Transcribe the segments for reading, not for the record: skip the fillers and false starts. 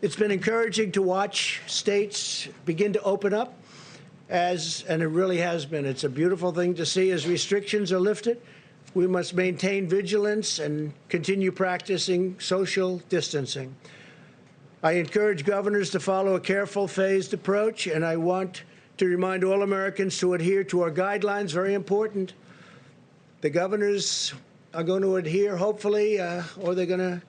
It's been encouraging to watch states begin to open up, and it really has been. It's a beautiful thing to see as restrictions are lifted. We must maintain vigilance and continue practicing social distancing. I encourage governors to follow a careful, phased approach, and I want to remind all Americans to adhere to our guidelines, very important. The governors are going to adhere, hopefully, or they're going to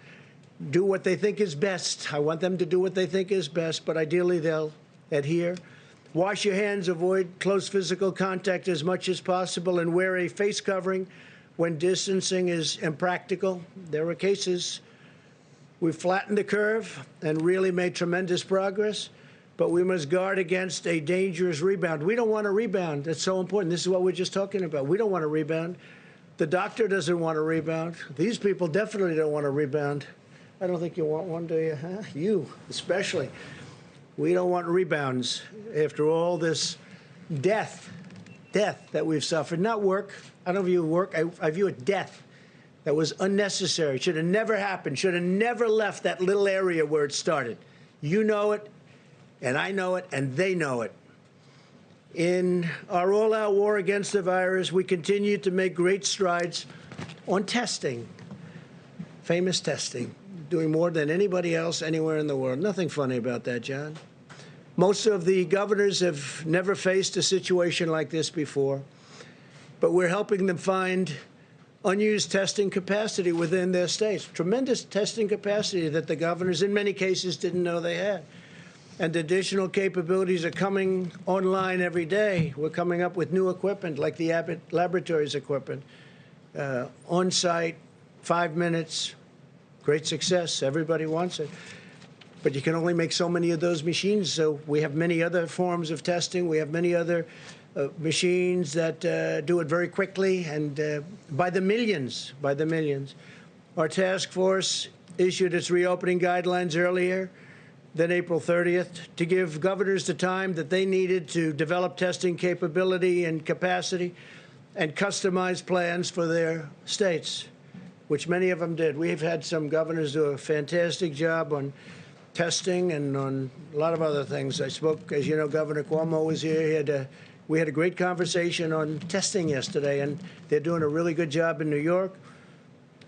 do what they think is best. I want them to do what they think is best, but ideally they'll adhere. Wash your hands, avoid close physical contact as much as possible, and wear a face covering when distancing is impractical. There are cases we've flattened the curve and really made tremendous progress, but we must guard against a dangerous rebound. We don't want a rebound. That's so important. This is what we're just talking about. We don't want a rebound. The doctor doesn't want a rebound. These people definitely don't want a rebound. I don't think you want one, do you? Huh? You, especially. We don't want rebounds after all this death that we've suffered. Not work. I don't view work. I view it death that was unnecessary. Should have never happened. Should have never left that little area where it started. You know it, and I know it, and they know it. In our all-out war against the virus, we continue to make great strides on testing, famous testing, doing more than anybody else anywhere in the world. Nothing funny about that, John. Most of the governors have never faced a situation like this before, but we're helping them find unused testing capacity within their states. Tremendous testing capacity that the governors, in many cases, didn't know they had. And additional capabilities are coming online every day. We're coming up with new equipment, like the Abbott Laboratories equipment, on-site, 5 minutes. Great success. Everybody wants it. But you can only make so many of those machines, so we have many other forms of testing. We have many other machines that do it very quickly and by the millions, Our task force issued its reopening guidelines earlier than April 30th to give governors the time that they needed to develop testing capability and capacity and customize plans for their states, which many of them did. We've had some governors do a fantastic job on testing and on a lot of other things. I spoke, as you know, Governor Cuomo was here. We had a great conversation on testing yesterday, and they're doing a really good job in New York.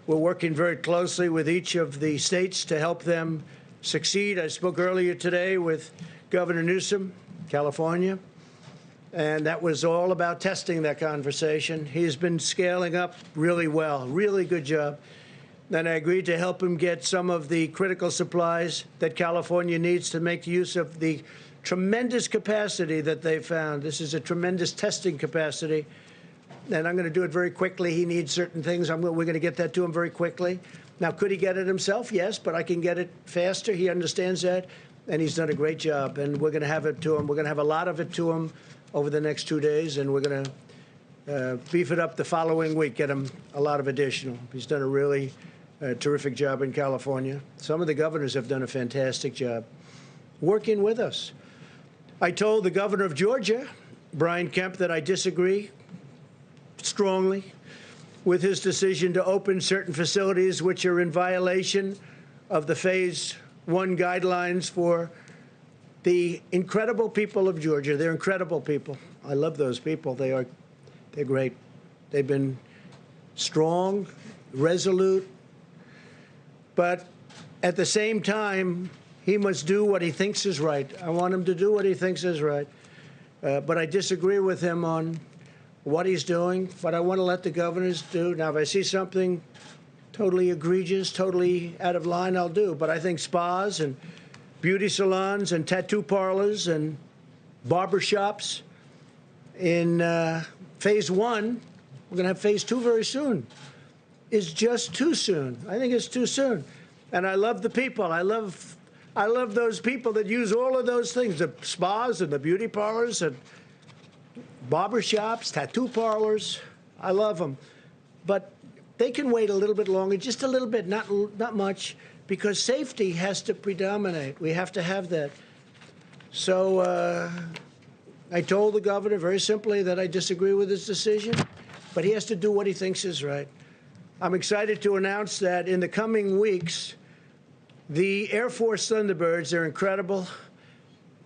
We're working very closely with each of the states to help them succeed. I spoke earlier today with Governor Newsom, California, and that was all about testing, that conversation. He's been scaling up really well, really good job. And I agreed to help him get some of the critical supplies that California needs to make use of the tremendous capacity that they found. This is a tremendous testing capacity, and I'm going to do it very quickly. He needs certain things. We're going to get that to him very quickly. Now, could he get it himself? Yes, but I can get it faster. He understands that, and he's done a great job, and we're going to have it to him. We're going to have a lot of it to him over the next 2 days, and we're going to beef it up the following week, get him a lot of additional. He's done a really terrific job in California. Some of the governors have done a fantastic job working with us. I told the governor of Georgia, Kemp, that I disagree strongly with his decision to open certain facilities which are in violation of the Phase 1 guidelines for the incredible people of Georgia. They're incredible people. I love those people. They're great. They've been strong, resolute, but at the same time, he must do what he thinks is right. I want him to do what he thinks is right. But I disagree with him on what he's doing, but I want to let the governors do. Now, if I see something totally egregious, totally out of line, I'll do. But I think spas and beauty salons and tattoo parlors and barber shops in Phase 1, we're going to have Phase 2 very soon, is just too soon. I think it's too soon. And I love the people. I love those people that use all of those things, the spas and the beauty parlors and barber shops, tattoo parlors. I love them. But they can wait a little bit longer, just a little bit, not much, because safety has to predominate. We have to have that. So I told the governor very simply that I disagree with his decision, but he has to do what he thinks is right. I'm excited to announce that in the coming weeks, The Air Force Thunderbirds are incredible,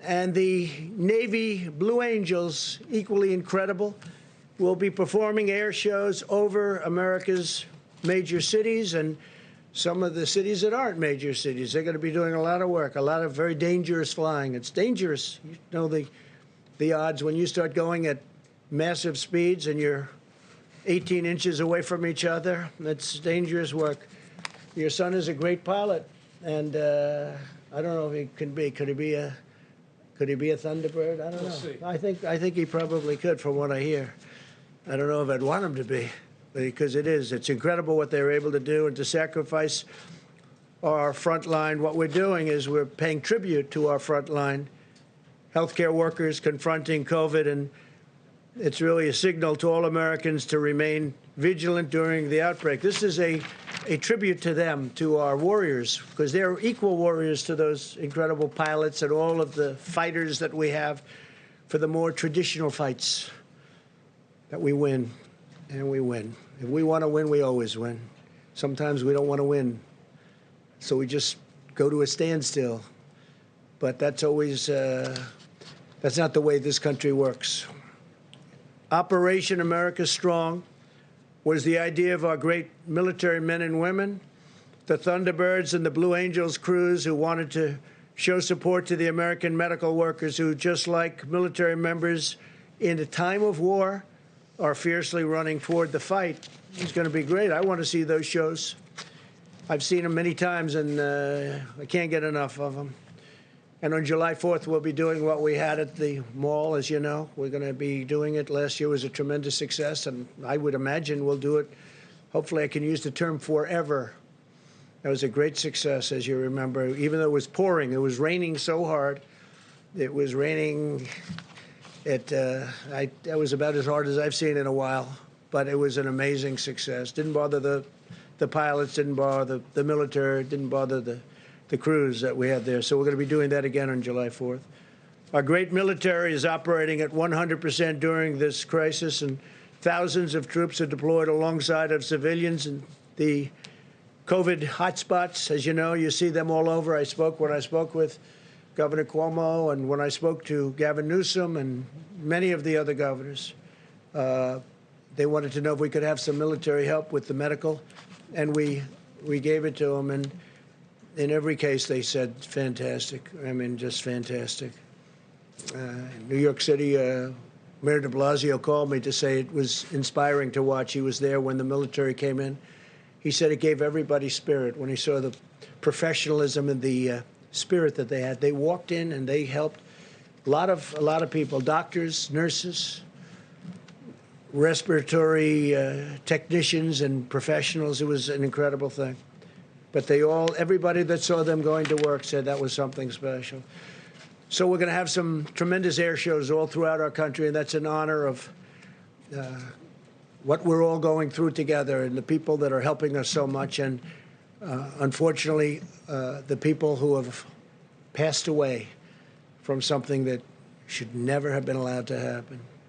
and the Navy Blue Angels, equally incredible, will be performing air shows over America's major cities and some of the cities that aren't major cities. They're going to be doing a lot of work, a lot of very dangerous flying. It's dangerous. You know the odds when you start going at massive speeds and you're 18 inches away from each other. That's dangerous work. Your son is a great pilot, and I don't know if he can be. Could he be a Thunderbird? I don't know. See. I think he probably could, from what I hear. I don't know if I'd want him to be, because it's incredible what they're able to do and to sacrifice our front line. What we're doing is we're paying tribute to our front line healthcare workers confronting COVID, and it's really a signal to all Americans to remain vigilant during the outbreak. This is a tribute to them, to our warriors, because they're equal warriors to those incredible pilots and all of the fighters that we have for the more traditional fights that we win, and we win. If we want to win, we always win. Sometimes we don't want to win, so we just go to a standstill. But that's always, that's not the way this country works. Operation America Strong was the idea of our great military men and women, the Thunderbirds and the Blue Angels crews, who wanted to show support to the American medical workers who, just like military members in a time of war, are fiercely running toward the fight. It's going to be great. I want to see those shows. I've seen them many times, and I can't get enough of them. And on July 4th, we'll be doing what we had at the mall, as you know. We're going to be doing it. Last year was a tremendous success, and I would imagine we'll do it. Hopefully, I can use the term forever. That was a great success, as you remember. Even though it was pouring, it was raining so hard. It was raining. That was about as hard as I've seen in a while, but it was an amazing success. Didn't bother the pilots, didn't bother the military, didn't bother the crews that we had there. So we're going to be doing that again on July 4th. Our great military is operating at 100% during this crisis, and thousands of troops are deployed alongside of civilians in the COVID hotspots. As you know, you see them all over. When I spoke with Governor Cuomo, and when I spoke to Gavin Newsom and many of the other governors, they wanted to know if we could have some military help with the medical, and we gave it to them. And in every case, they said, fantastic. I mean, just fantastic. New York City, Mayor de Blasio called me to say it was inspiring to watch. He was there when the military came in. He said it gave everybody spirit when he saw the professionalism and the spirit that they had. They walked in and they helped a lot of people, doctors, nurses, respiratory technicians and professionals. It was an incredible thing. But everybody that saw them going to work said that was something special. So we're going to have some tremendous air shows all throughout our country, and that's in honor of what we're all going through together and the people that are helping us so much. And unfortunately, the people who have passed away from something that should never have been allowed to happen.